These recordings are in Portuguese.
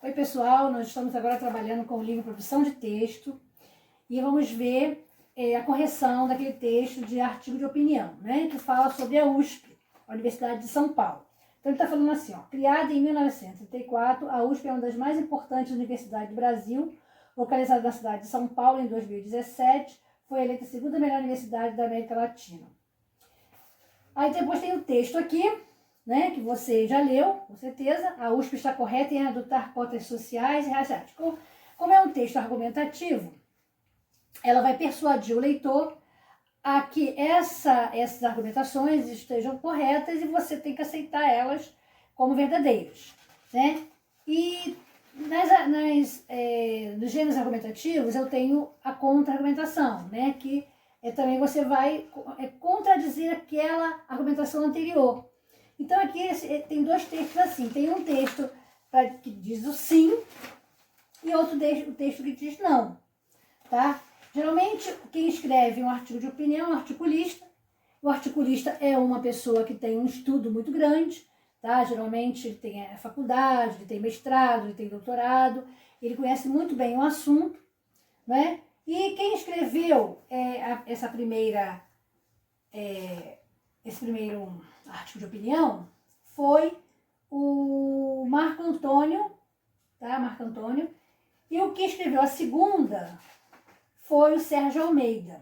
Oi pessoal, nós estamos agora trabalhando com o livro Produção de Texto e vamos ver a correção daquele texto de artigo de opinião, né, que fala sobre a USP, a Universidade de São Paulo. Então ele está falando assim, ó, criada em 1934, a USP é uma das mais importantes universidades do Brasil, localizada na cidade de São Paulo em 2017, foi eleita a segunda melhor universidade da América Latina. Aí depois tem o texto aqui, né, que você já leu, com certeza. A USP está correta em adotar cotas sociais e raciais. Como é um texto argumentativo, ela vai persuadir o leitor a que essas argumentações estejam corretas e você tem que aceitar elas como verdadeiras, né? E nos gêneros argumentativos eu tenho a contra-argumentação, né? Que também você vai contradizer aquela argumentação anterior. Então aqui tem dois textos assim, tem um texto que diz o sim e outro texto que diz não, tá? Geralmente quem escreve um artigo de opinião é um articulista. O articulista é uma pessoa que tem um estudo muito grande, tá? Geralmente ele tem faculdade, ele tem mestrado, ele tem doutorado, ele conhece muito bem o assunto, né? E quem escreveu esse primeiro artigo de opinião foi o Marco Antônio, tá? Marco Antônio. E o que escreveu a segunda foi o Sérgio Almeida,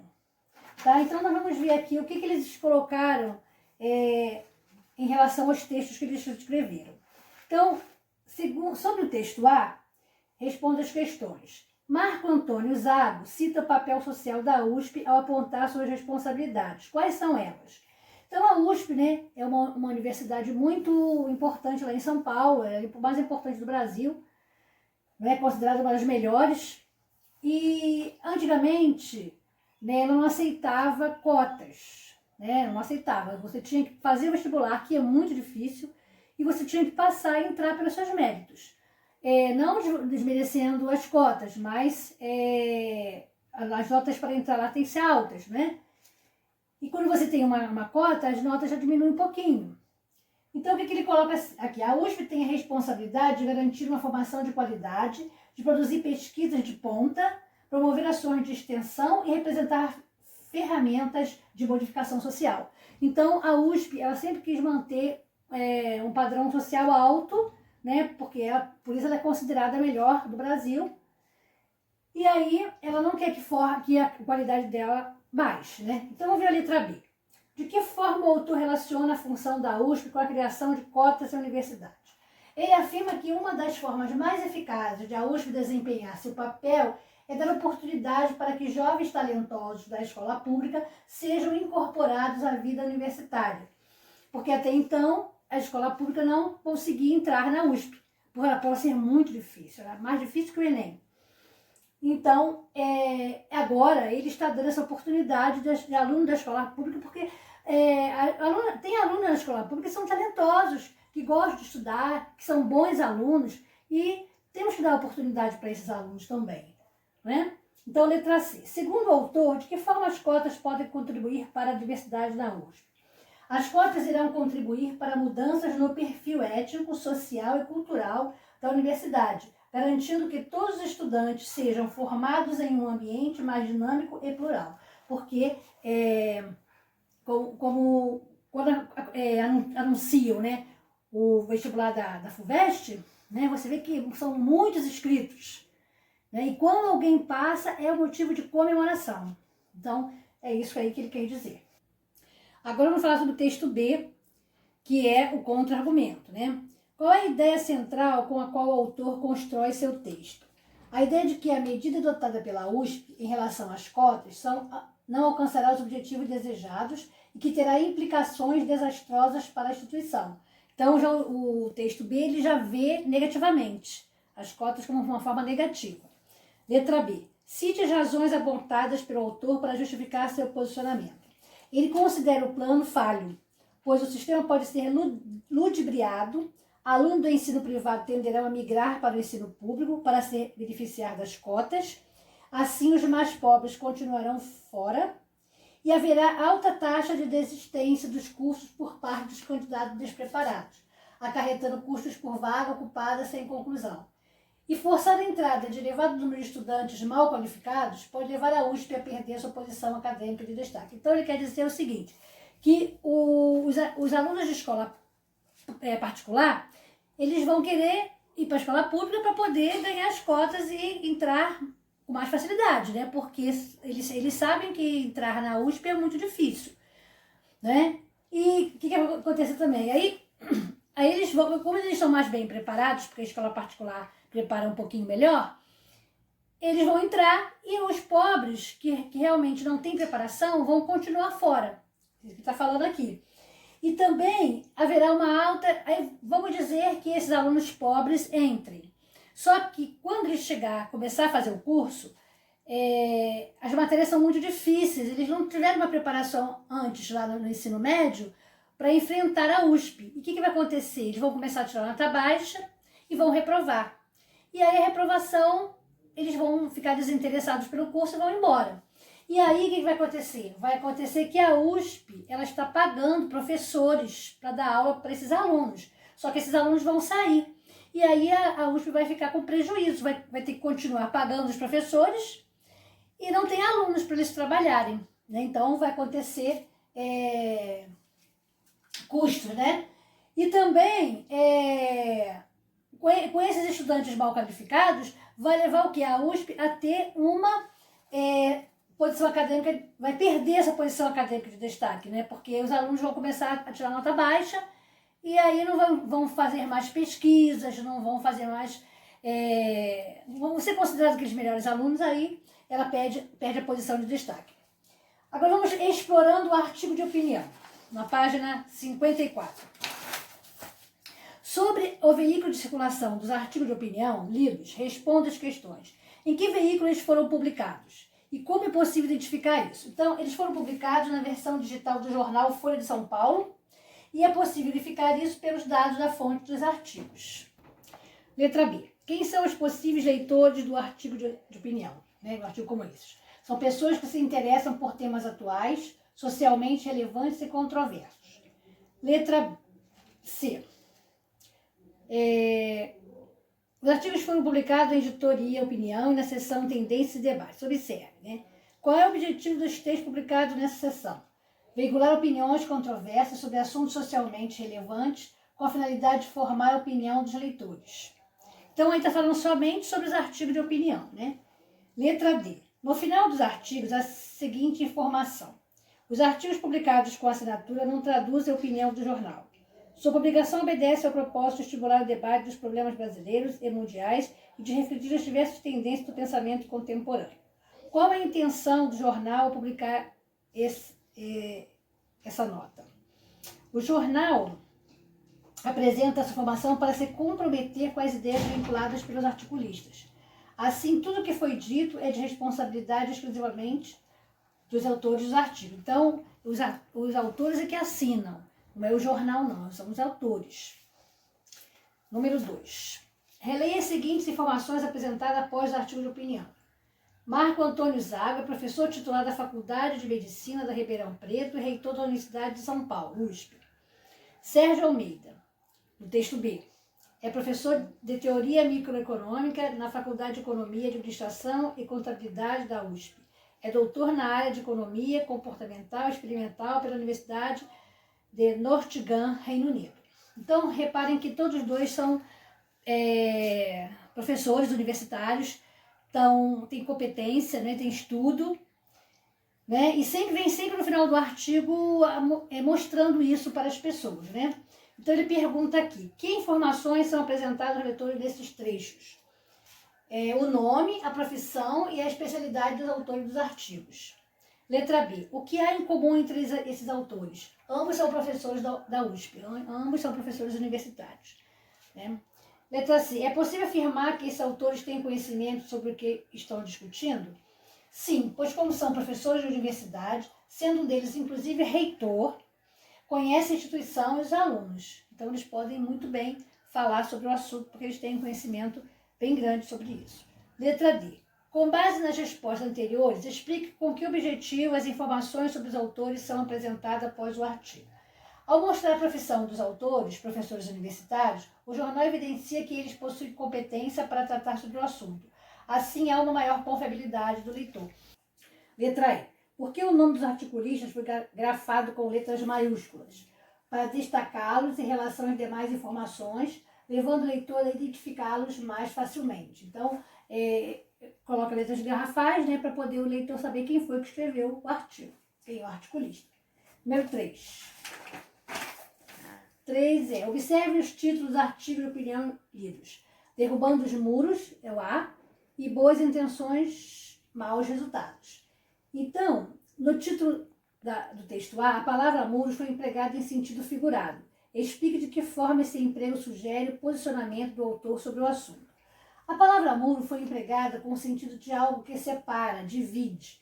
tá? Então nós vamos ver aqui o que eles colocaram em relação aos textos que eles escreveram. Então, sobre o texto A, responda as questões. Marco Antônio Zago cita o papel social da USP ao apontar suas responsabilidades. Quais são elas? Então a USP, né, é uma universidade muito importante lá em São Paulo, é a mais importante do Brasil, né, considerada uma das melhores. E antigamente, né, ela não aceitava cotas, né, não aceitava. Você tinha que fazer o vestibular, que é muito difícil, e você tinha que passar e entrar pelos seus méritos. Não desmerecendo as cotas, mas as notas para entrar lá têm que ser altas, né? E quando você tem uma cota, as notas já diminuem um pouquinho. Então, o que ele coloca aqui? A USP tem a responsabilidade de garantir uma formação de qualidade, de produzir pesquisas de ponta, promover ações de extensão e representar ferramentas de modificação social. Então, a USP ela sempre quis manter um padrão social alto, né? Porque por isso ela é considerada a melhor do Brasil. E aí, ela não quer que a qualidade dela baixe, né? Então, vamos ver a letra B. De que forma o autor relaciona a função da USP com a criação de cotas na universidade? Ele afirma que uma das formas mais eficazes de a USP desempenhar seu papel é dar oportunidade para que jovens talentosos da escola pública sejam incorporados à vida universitária. Porque até então, a escola pública não conseguia entrar na USP, por ela pode ser muito difícil, era mais difícil que o Enem. Então, agora ele está dando essa oportunidade de aluno da escola pública, porque tem alunos da escola pública que são talentosos, que gostam de estudar, que são bons alunos, e temos que dar oportunidade para esses alunos também, né? Então, letra C. Segundo o autor, de que forma as cotas podem contribuir para a diversidade na USP? As cotas irão contribuir para mudanças no perfil étnico, social e cultural da universidade, garantindo que todos os estudantes sejam formados em um ambiente mais dinâmico e plural. Porque, quando anunciam, né, o vestibular da FUVEST, né, você vê que são muitos inscritos, né, e quando alguém passa, é o motivo de comemoração. Então, é isso aí que ele quer dizer. Agora vamos falar sobre o texto B, que é o contra-argumento, né? Qual é a ideia central com a qual o autor constrói seu texto? A ideia de que a medida adotada pela USP em relação às cotas não alcançará os objetivos desejados e que terá implicações desastrosas para a instituição. Então, o texto B ele já vê negativamente as cotas como uma forma negativa. Letra B. Cite as razões apontadas pelo autor para justificar seu posicionamento. Ele considera o plano falho, pois o sistema pode ser ludibriado. Alunos do ensino privado tenderão a migrar para o ensino público para se beneficiar das cotas. Assim, os mais pobres continuarão fora e haverá alta taxa de desistência dos cursos por parte dos candidatos despreparados, acarretando custos por vaga ocupada sem conclusão. e forçar a entrada de elevado número de estudantes mal qualificados pode levar a USP a perder sua posição acadêmica de destaque. Então, ele quer dizer o seguinte, que os alunos de escola particular, eles vão querer ir para a escola pública para poder ganhar as cotas e entrar com mais facilidade, né? Porque eles sabem que entrar na USP é muito difícil, né? E o que vai acontecer também? Aí eles vão, como eles estão mais bem preparados, porque a escola particular prepara um pouquinho melhor, eles vão entrar e os pobres, que realmente não têm preparação, vão continuar fora. Isso que está falando aqui. E também haverá uma alta, vamos dizer que esses alunos pobres entrem. Só que quando eles começar a fazer o curso, as matérias são muito difíceis, eles não tiveram uma preparação antes lá no ensino médio para enfrentar a USP. E o que vai acontecer? Eles vão começar a tirar nota baixa e vão reprovar. E aí a reprovação, eles vão ficar desinteressados pelo curso e vão embora. E aí o que vai acontecer? Vai acontecer que a USP ela está pagando professores para dar aula para esses alunos. Só que esses alunos vão sair. E aí a USP vai ficar com prejuízo, vai ter que continuar pagando os professores e não tem alunos para eles trabalharem, né? Então vai acontecer custos, né? E também com esses estudantes mal qualificados, vai levar o quê? A USP a ter uma posição acadêmica, vai perder essa posição acadêmica de destaque, né? Porque os alunos vão começar a tirar nota baixa e aí não vão fazer mais pesquisas, não vão fazer mais... vão ser considerados aqueles melhores alunos, aí ela perde a posição de destaque. Agora vamos explorando o artigo de opinião, na página 54. Sobre o veículo de circulação dos artigos de opinião lidos, responda as questões. Em que veículo eles foram publicados? E como é possível identificar isso? Então, eles foram publicados na versão digital do jornal Folha de São Paulo e é possível verificar isso pelos dados da fonte dos artigos. Letra B. Quem são os possíveis leitores do artigo de opinião? Né? Um artigo como esse. São pessoas que se interessam por temas atuais, socialmente relevantes e controversos. Letra C. Os artigos foram publicados em Editoria Opinião e na seção Tendências e Debates. Observe, né? Qual é o objetivo dos textos publicados nessa seção? Veicular opiniões controversas sobre assuntos socialmente relevantes com a finalidade de formar a opinião dos leitores. Então, aí está falando somente sobre os artigos de opinião, né? Letra D. No final dos artigos, a seguinte informação. Os artigos publicados com assinatura não traduzem a opinião do jornal. Sua publicação obedece ao propósito de estimular o debate dos problemas brasileiros e mundiais e de refletir as diversas tendências do pensamento contemporâneo. Qual é a intenção do jornal ao publicar essa nota? O jornal apresenta essa informação para se comprometer com as ideias vinculadas pelos articulistas. Assim, tudo o que foi dito é de responsabilidade exclusivamente dos autores dos artigos. Então, os autores é que assinam. Não é o jornal, não, são os autores. Número 2. Releia as seguintes informações apresentadas após o artigo de opinião. Marco Antônio Zaga, professor titular da Faculdade de Medicina da Ribeirão Preto e reitor da Universidade de São Paulo, USP. Sérgio Almeida, no texto B, é professor de Teoria Microeconômica na Faculdade de Economia, Administração e Contabilidade da USP. É doutor na área de Economia Comportamental e Experimental pela Universidade de Nottingham, Reino Unido. Então, reparem que todos os dois são professores universitários, têm competência, né, têm estudo, né, e vem sempre no final do artigo mostrando isso para as pessoas, né? Então, ele pergunta aqui, que informações são apresentadas aos leitores desses trechos? O nome, a profissão e a especialidade dos autores dos artigos. Letra B. O que há em comum entre esses autores? Ambos são professores da USP, ambos são professores universitários. Né? Letra C. É possível afirmar que esses autores têm conhecimento sobre o que estão discutindo? Sim, pois como são professores de universidade, sendo um deles inclusive reitor, conhece a instituição e os alunos. Então eles podem muito bem falar sobre o assunto, porque eles têm um conhecimento bem grande sobre isso. Letra D. Com base nas respostas anteriores, explique com que objetivo as informações sobre os autores são apresentadas após o artigo. Ao mostrar a profissão dos autores, professores universitários, o jornal evidencia que eles possuem competência para tratar sobre o assunto. Assim, há uma maior confiabilidade do leitor. Letra E. Por que o nome dos articulistas foi grafado com letras maiúsculas? Para destacá-los em relação às demais informações, levando o leitor a identificá-los mais facilmente. Então, coloca letras garrafais, né, para poder o leitor saber quem foi que escreveu o artigo, quem é o articulista. Número 3. 3 é, observe os títulos dos artigos de opinião lidos. Derrubando os muros, é o A, e boas intenções, maus resultados. Então, no título do texto A, a palavra muros foi empregada em sentido figurado. Explique de que forma esse emprego sugere o posicionamento do autor sobre o assunto. A palavra muro foi empregada com o sentido de algo que separa, divide.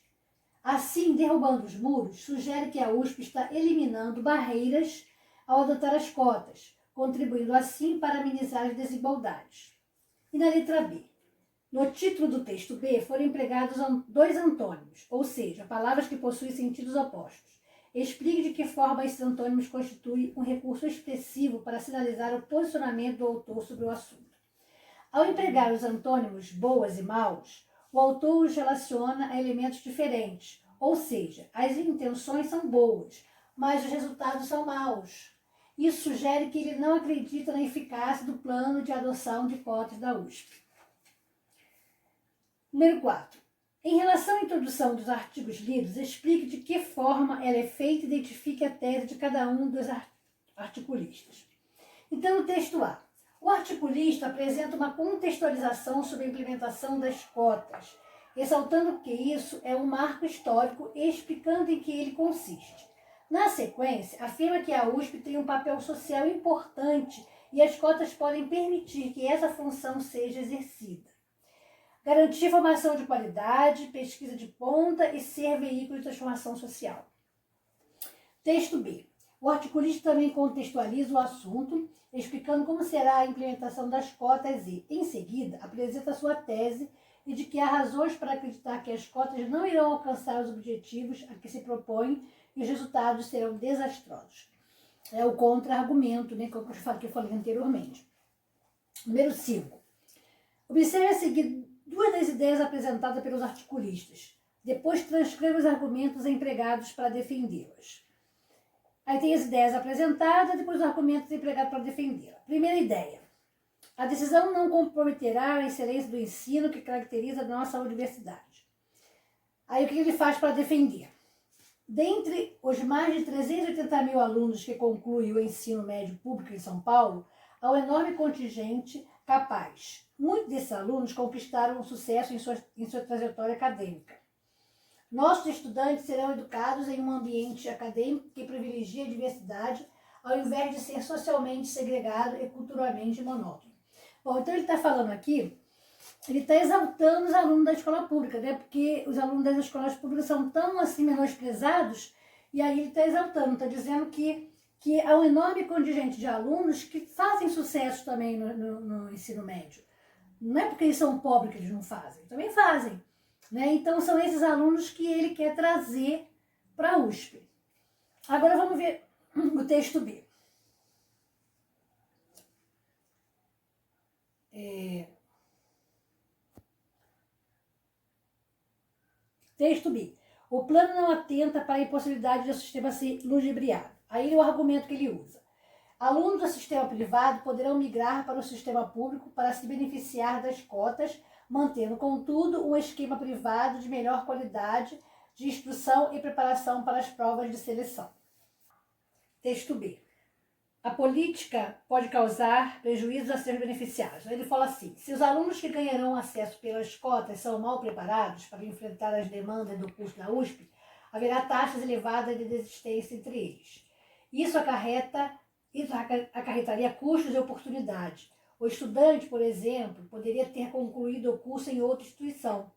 Assim, derrubando os muros, sugere que a USP está eliminando barreiras ao adotar as cotas, contribuindo assim para amenizar as desigualdades. E na letra B? No título do texto B foram empregados dois antônimos, ou seja, palavras que possuem sentidos opostos. Explique de que forma esses antônimos constituem um recurso expressivo para sinalizar o posicionamento do autor sobre o assunto. Ao empregar os antônimos boas e maus, o autor os relaciona a elementos diferentes, ou seja, as intenções são boas, mas os resultados são maus. Isso sugere que ele não acredita na eficácia do plano de adoção de cotas da USP. Número 4. Em relação à introdução dos artigos lidos, explique de que forma ela é feita e identifique a tese de cada um dos articulistas. Então, o texto A. O articulista apresenta uma contextualização sobre a implementação das cotas, ressaltando que isso é um marco histórico e explicando em que ele consiste. Na sequência, afirma que a USP tem um papel social importante e as cotas podem permitir que essa função seja exercida. Garantir formação de qualidade, pesquisa de ponta e ser veículo de transformação social. Texto B. O articulista também contextualiza o assunto, explicando como será a implementação das cotas e, em seguida, apresenta sua tese e de que há razões para acreditar que as cotas não irão alcançar os objetivos a que se propõem e os resultados serão desastrosos. É o contra-argumento, né, que eu falei anteriormente. Número 5. Observe a seguir duas das ideias apresentadas pelos articulistas. Depois transcreva os argumentos empregados para defendê-las. Aí tem as ideias apresentadas, depois os argumentos empregados para defendê-la. Primeira ideia. A decisão não comprometerá a excelência do ensino que caracteriza a nossa universidade. Aí o que ele faz para defender? Dentre os mais de 380 mil alunos que concluem o ensino médio público em São Paulo, há um enorme contingente capaz. Muitos desses alunos conquistaram um sucesso em sua trajetória acadêmica. Nossos estudantes serão educados em um ambiente acadêmico que privilegia a diversidade, ao invés de ser socialmente segregado e culturalmente monótono. Bom, então ele está falando aqui, ele está exaltando os alunos da escola pública, né? Porque os alunos das escolas públicas são tão assim menosprezados, e aí ele está exaltando, está dizendo que há um enorme contingente de alunos que fazem sucesso também no ensino médio. Não é porque eles são pobres que eles não fazem, também fazem. Né? Então, são esses alunos que ele quer trazer para a USP. Agora, vamos ver o texto B. Texto B. O plano não atenta para a impossibilidade do sistema ser ludibriado. Aí é o argumento que ele usa. Alunos do sistema privado poderão migrar para o sistema público para se beneficiar das cotas, mantendo, contudo, um esquema privado de melhor qualidade de instrução e preparação para as provas de seleção. Texto B. A política pode causar prejuízos a seus beneficiários. Ele fala assim, se os alunos que ganharão acesso pelas cotas são mal preparados para enfrentar as demandas do curso da USP, haverá taxas elevadas de desistência entre eles. Isso acarretaria custos e oportunidades. O estudante, por exemplo, poderia ter concluído o curso em outra instituição.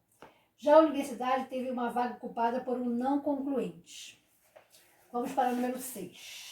Já a universidade teve uma vaga ocupada por um não concluinte. Vamos para o número 6.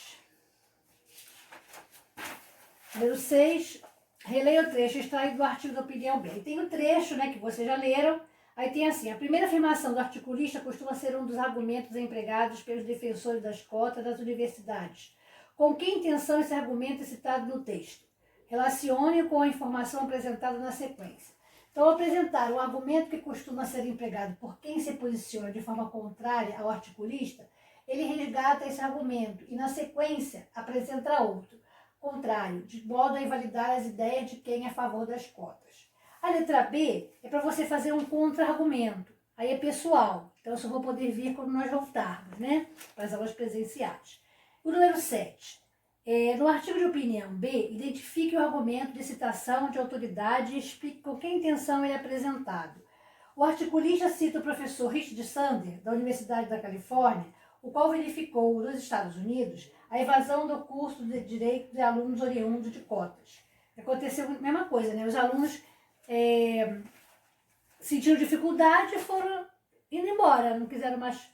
Número 6, releia o trecho extraído do artigo da opinião B. E tem o trecho, né, que vocês já leram. Aí tem assim, a primeira afirmação do articulista costuma ser um dos argumentos empregados pelos defensores das cotas das universidades, Com que intenção esse argumento é citado no texto? Relacione com a informação apresentada na sequência. Então, ao apresentar um argumento que costuma ser empregado por quem se posiciona de forma contrária ao articulista, ele resgata esse argumento e, na sequência, apresenta outro, contrário, de modo a invalidar as ideias de quem é a favor das cotas. A letra B é para você fazer um contra-argumento. Aí é pessoal, então eu só vou poder vir quando nós voltarmos, né? Para as aulas presenciais. O número 7. No artigo de opinião B, identifique o argumento de citação de autoridade e explique com que intenção ele é apresentado. O articulista cita o professor Richard Sander, da Universidade da Califórnia, o qual verificou nos Estados Unidos a evasão do curso de Direito de alunos oriundos de cotas. Aconteceu a mesma coisa, né? Os alunos sentiram dificuldade e foram indo embora, não quiseram mais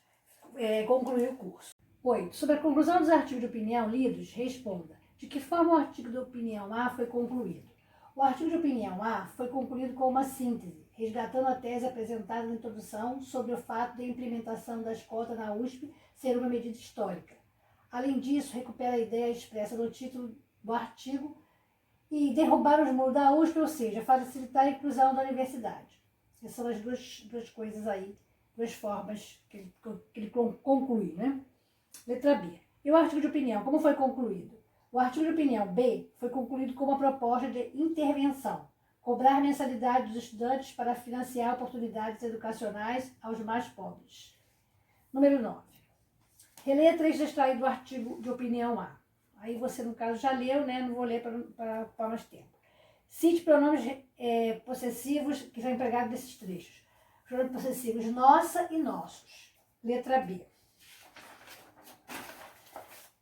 concluir o curso. 8. Sobre a conclusão dos artigos de opinião lidos, responda. De que forma o artigo de opinião A foi concluído? O artigo de opinião A foi concluído com uma síntese, resgatando a tese apresentada na introdução sobre o fato da implementação das cotas na USP ser uma medida histórica. Além disso, recupera a ideia expressa no título do artigo e derrubar os muros da USP, ou seja, facilitar a inclusão da universidade. Essas são as duas coisas aí, duas formas que ele conclui, né? Letra B. E o artigo de opinião, como foi concluído? O artigo de opinião B foi concluído com uma proposta de intervenção, cobrar mensalidade dos estudantes para financiar oportunidades educacionais aos mais pobres. Número 9. Releia trecho extraído do artigo de opinião A. Aí você, no caso, já leu, né? Não vou ler para ocupar mais tempo. Cite pronomes possessivos que são empregados nesses trechos. Pronomes possessivos nossa e nossos. Letra B.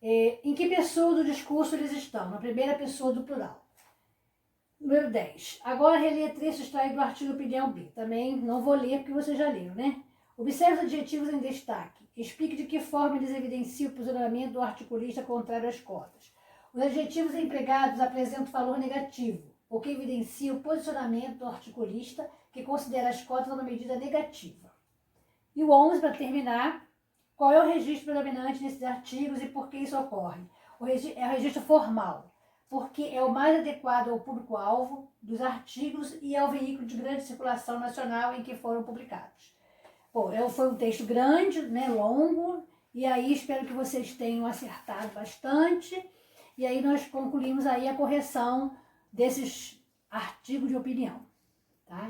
Em que pessoa do discurso eles estão? Na primeira pessoa do plural. Número 10. Agora releia trecho extraído do artigo de opinião B. Também não vou ler porque você já leu, né? Observe os adjetivos em destaque. Explique de que forma eles evidenciam o posicionamento do articulista contrário às cotas. Os adjetivos empregados apresentam valor negativo, o que evidencia o posicionamento do articulista que considera as cotas uma medida negativa. E o 11, para terminar, qual é o registro predominante nesses artigos e por que isso ocorre? É o registro formal, porque é o mais adequado ao público-alvo dos artigos e ao veículo de grande circulação nacional em que foram publicados. Bom, foi um texto grande, né, longo, e aí espero que vocês tenham acertado bastante, e aí nós concluímos aí a correção desses artigos de opinião.